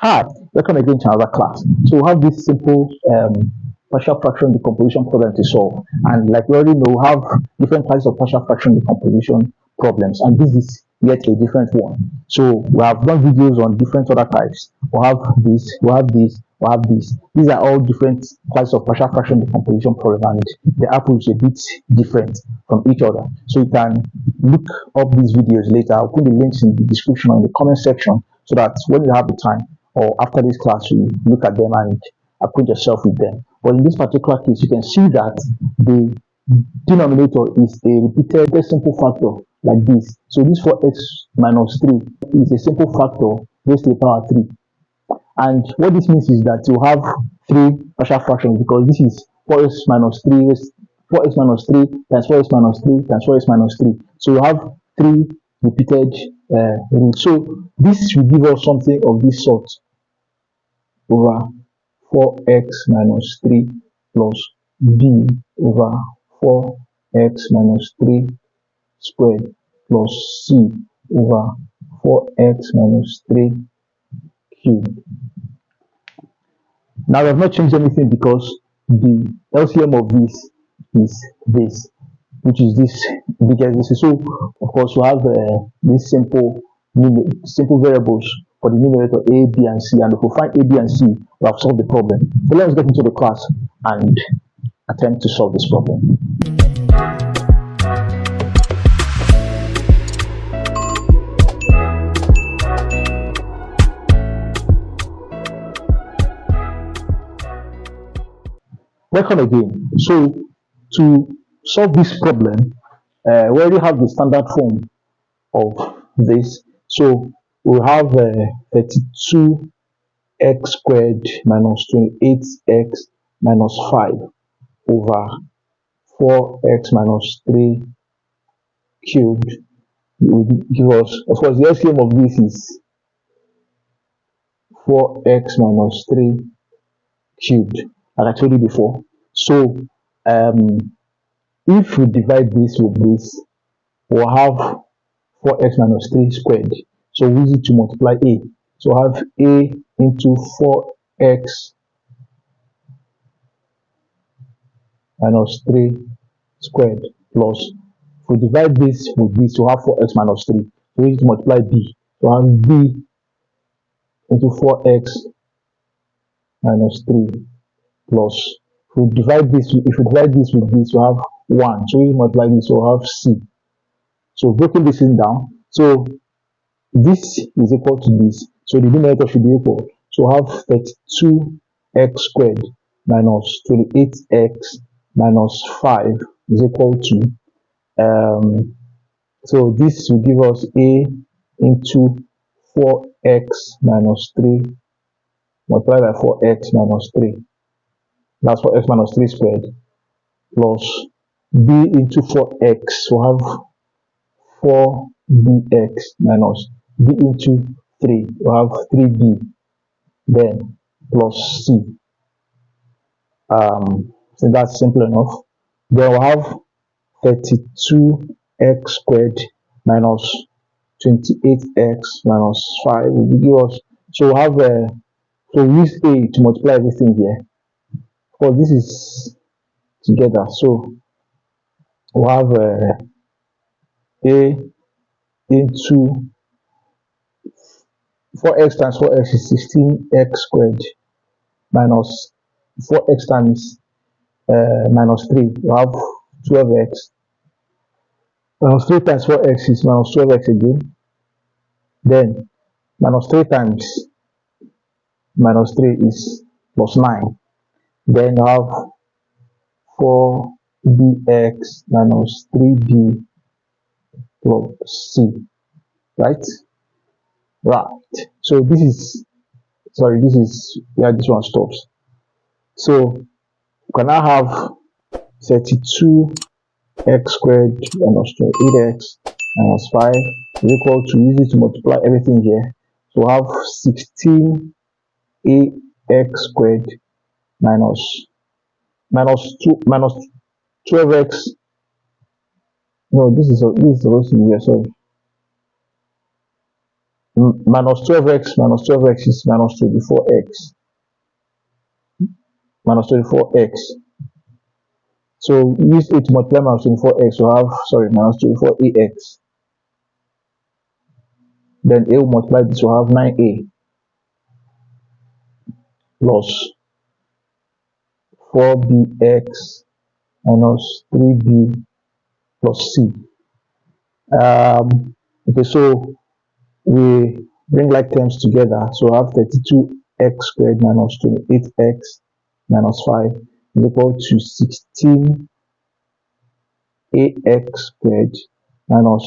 Hi, welcome again to another class. So we have this simple partial fraction decomposition problem to solve. And like we already know, we have different types of partial fraction decomposition problems. And this is yet a different one. So we have done videos on different other types. We have this, we have this, we have this. These are all different types of partial fraction decomposition problem, and the approach is a bit different from each other. So you can look up these videos later. I'll put the links in the description or in the comment section so that when you have the time, or after this class, you look at them and acquaint yourself with them. But in this particular case, you can see that the denominator is a repeated simple factor like this. So this 4x minus 3 is a simple factor raised to the power 3. And what this means is that you have three partial fractions, because this is 4x minus 3 4x minus 3 times 4x minus 3 times 4x minus 3. So you have three repeated roots. So this will give us something of this sort, over 4x minus 3 plus b over 4x minus 3 squared plus c over 4x minus 3 cubed. Now we have not changed anything because the LCM of this is this, which is this bigger this. So of course we have these simple variables for the numerator a, b, and c, and if we find a, b, and c, we have solved the problem. So let's get into the class and attempt to solve this problem. Welcome again. So to solve this problem, we already have the standard form of this. So we have 32x squared minus 28x minus 5 over 4x minus 3 cubed. It will give us, of course, the LCM of this is 4x minus 3 cubed, like I told you before. So if we divide this with this, we'll have 4x minus 3 squared. So we need to multiply a. So I have a into 4x minus 3 squared plus, if we divide this with this, we have 4x minus 3. So we need to multiply b. So I have b into 4x minus 3 plus, if we divide this with this, we have 1. So we multiply this, so we have c. So breaking this in down, so this is equal to this, so the numerator should be equal. So I have 32x squared minus 28x minus 5 is equal to, so this will give us a into 4x minus 3 multiplied by 4x minus 3, that's 4x minus 3 squared, plus b into 4x, so have 4bx minus b into 3, we have 3b, then plus c. So that's simple enough. Then we'll have 32x squared minus 28x minus 5 will give us, so we'll have so we use a to multiply everything here. Of course, this is together, so we'll have a into 4x times 4x is 16x squared minus 4x times minus 3, we have 12x, minus 3 times 4x is minus 12x again, then minus 3 times minus 3 is plus 9, then I have 4bx minus 3b plus c, right? So this is, sorry, this is where this one stops. So we can now have 32x squared minus 28x minus 5 is equal to, use it to multiply everything here. So we have 16ax squared minus 12x. No, this is supposed to be here, sorry. minus 12x is minus 24x. Minus 24x. So use a to multiply minus 24x, so have, sorry, minus 24ax. Then a will multiply this, will have 9a plus 4bx minus 3b plus c. Okay, so we bring like terms together, so I have 32x squared minus 28x minus 5 is equal to 16ax squared minus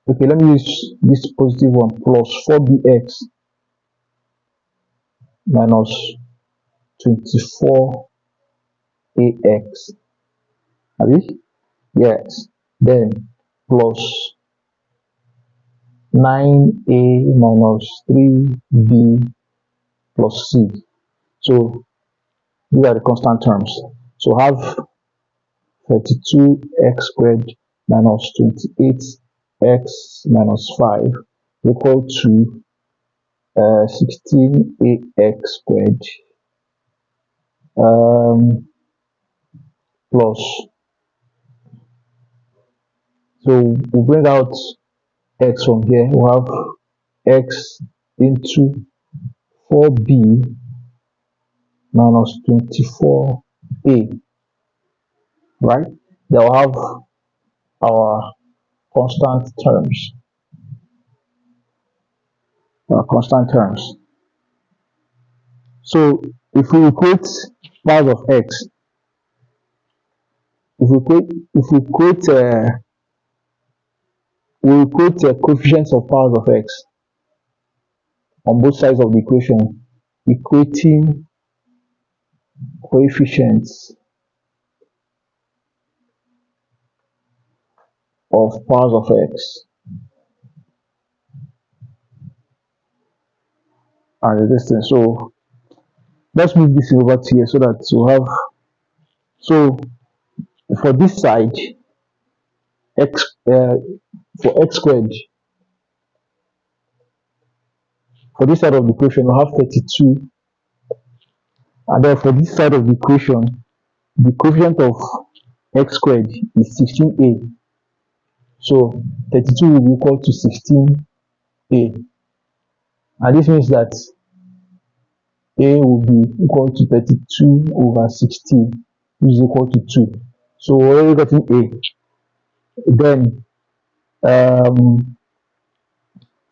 okay, let me use this positive one, plus 4bx minus 24ax. Abi? Yes. Then plus 9a minus 3b plus c. So these are the constant terms. So have 32x squared minus 28x minus 5 equal to 16ax squared plus, so we bring out x from here, we have x into 4b minus 24a, right? Then we'll have our constant terms. So if we equate powers of x, if we equate coefficients of powers of x on both sides of the equation, equating coefficients of powers of x and the distance. So let's move this over to here so that we have, so for this side, x for x squared, for this side of the equation we have 32, and then for this side of the equation the coefficient of x squared is 16a, so 32 will be equal to 16a, and this means that a will be equal to 32 over 16, which is equal to 2. So we're already getting a. Then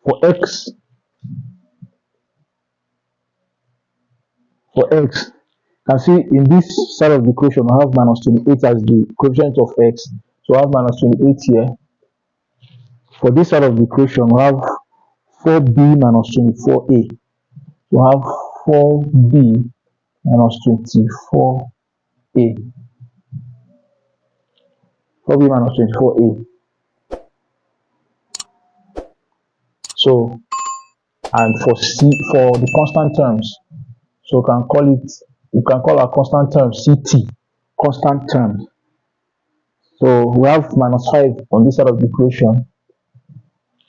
for x, you can see in this side of the equation we have minus 28 as the coefficient of x, so I have minus 28 here. For this side of the equation we have 4b minus 24a, we have 4b minus 24a, 4b minus 24a. So, and for c, for the constant terms, so you can call our constant term ct, constant term. So we have minus 5 on this side of the equation,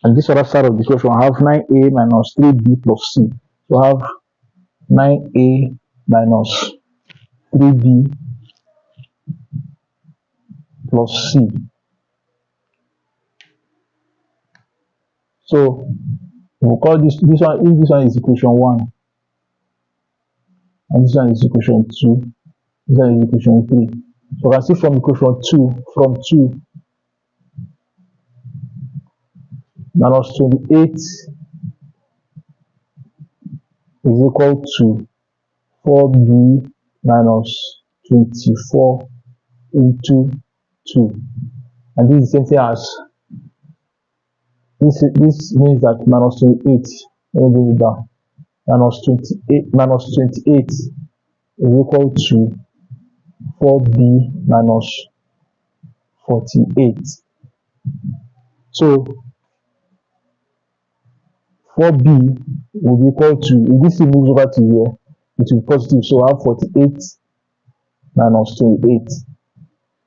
and this other side of the equation I have 9a minus 3b plus c. So I have 9a minus 3b plus c. So we'll call this one, if this one is equation 1, and this one is equation 2, this one is equation 3. So I can see from equation 2, minus 28 is equal to 4b minus 24 into 2, and this is the same thing as this means that minus 28, let me bring it down, minus 28 is equal to 4b minus 48. So 4b will be equal to, if this thing moves over to here, it will be positive, so I have 48 minus 28.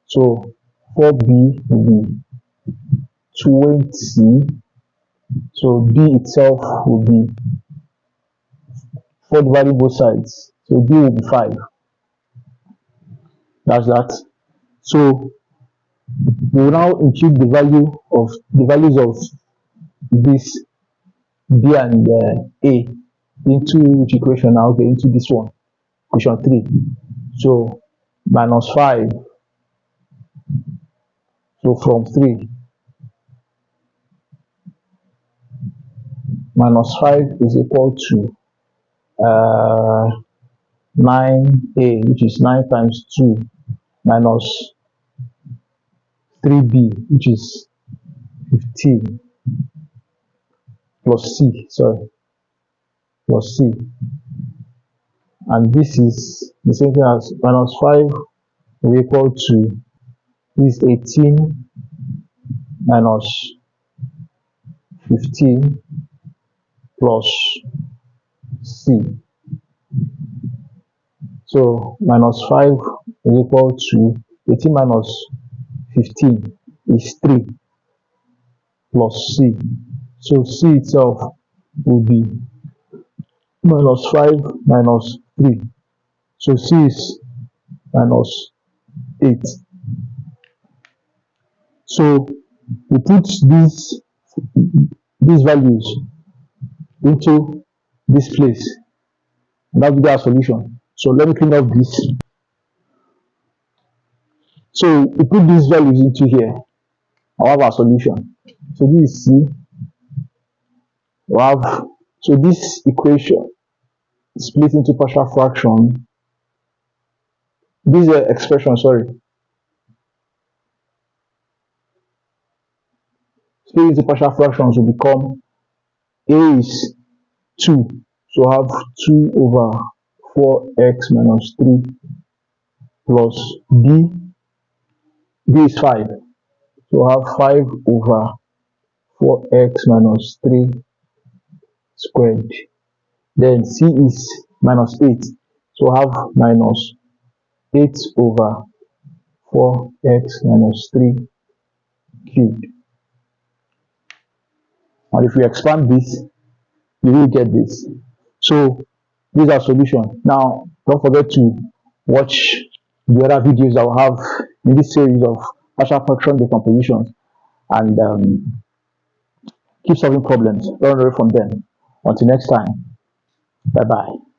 So 4b will be 20 So b itself will be 4 dividing both sides. So b will be 5. That's that. So we will now impute the values of this b and a into which equation now? Okay, into this one, equation 3. So minus 5. So from 3 minus 5 is equal to 9a, which is 9 times 2, minus 3b, which is 15, plus c, sorry, plus c. And this is the same thing as minus 5 will equal to this 18 minus 15 plus c. So minus 5 is equal to 18 minus 15 is 3 plus c. So c itself will be minus 5 minus 3. So c is minus 8. So we put these values into this place, and that will be our solution. So let me clean up this. So we put these values into here. I have our solution. So this is c. We have, so this equation split into partial fraction. This expression, sorry, split into partial fractions will become a is 2. So I have 2 over 4x minus 3 plus b is 5. So I have 5 over 4x minus 3 squared. Then c is minus 8. So I have minus 8 over 4x minus 3 cubed. And if you expand this, you will get this. So this is our solution. Now, don't forget to watch the other videos that we have in this series of partial fraction decompositions, and keep solving problems. Don't run away from them. Until next time, bye bye.